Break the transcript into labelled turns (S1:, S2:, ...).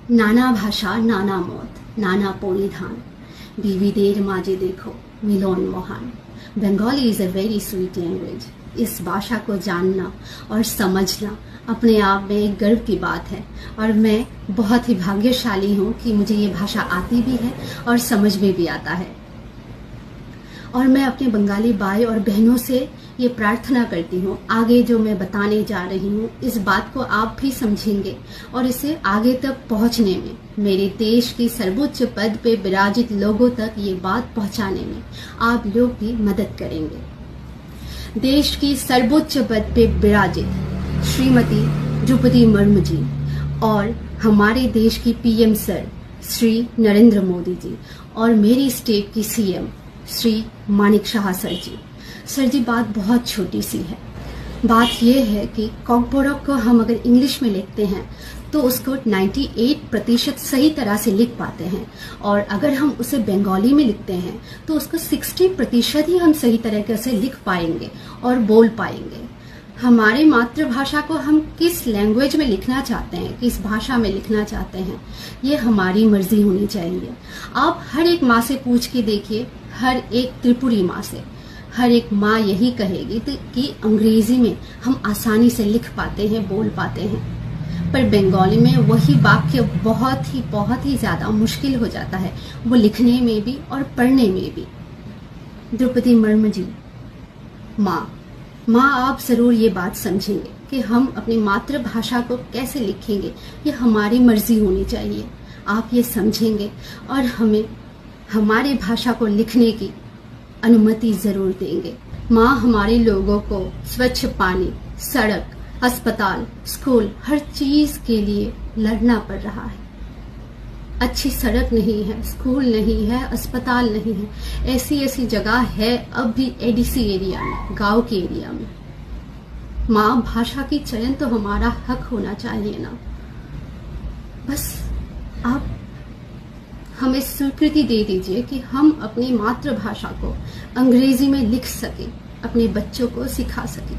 S1: नाना भाषा नाना मौत नाना परिधान विविधेर माझे देखो मिलन महान। Bengali is a very sweet language. इस भाषा को जानना और समझना अपने आप में एक गर्व की बात है और मैं बहुत ही भाग्यशाली हूँ कि मुझे ये भाषा आती भी है और समझ में भी आता है। और मैं अपने बंगाली भाई और बहनों से ये प्रार्थना करती हूँ, आगे जो मैं बताने जा रही हूँ इस बात को आप भी समझेंगे और इसे आगे तक पहुँचने में, मेरे देश की सर्वोच्च पद पे विराजित लोगों तक ये बात पहुँचाने में आप लोग भी मदद करेंगे। देश की सर्वोच्च पद पे विराजित श्रीमती द्रौपदी मुर्मू जी और हमारे देश की पीएम सर श्री नरेंद्र मोदी जी और मेरी स्टेट की सीएम श्री मानिक शाह सर जी बात बहुत छोटी सी है। बात यह है कि कॉकबोरक को हम अगर इंग्लिश में लिखते हैं तो उसको 98% सही तरह से लिख पाते हैं और अगर हम उसे बंगाली में लिखते हैं तो उसको 60% ही हम सही तरीके से लिख पाएंगे और बोल पाएंगे। हमारी मातृभाषा को हम किस लैंग्वेज में लिखना चाहते हैं, किस भाषा में लिखना चाहते हैं, ये हमारी मर्जी होनी चाहिए। आप हर एक माँ से पूछ के देखिए, हर एक त्रिपुरी माँ से, हर एक माँ यही कहेगी कि अंग्रेजी में हम आसानी से लिख पाते हैं, बोल पाते हैं, पर बंगाली में वही वाक्य बहुत ही ज़्यादा मुश्किल हो जाता है, वो लिखने में भी और पढ़ने में भी। द्रौपदी मुर्मू जी माँ आप ज़रूर ये बात समझेंगे कि हम अपनी मातृभाषा को कैसे लिखेंगे, ये हमारी मर्जी होनी चाहिए। आप ये समझेंगे और हमें हमारी भाषा को लिखने की अनुमति ज़रूर देंगे। माँ हमारे लोगों को स्वच्छ पानी, सड़क, अस्पताल, स्कूल, हर चीज़ के लिए लड़ना पड़ रहा है। अच्छी सड़क नहीं है, स्कूल नहीं है, अस्पताल नहीं है, ऐसी जगह है अब भी एडीसी एरिया में, गांव के एरिया में। माँ भाषा की चयन तो हमारा हक होना चाहिए ना। बस आप हमें स्वीकृति दे दीजिए कि हम अपनी मातृभाषा को अंग्रेजी में लिख सकें, अपने बच्चों को सिखा सकें।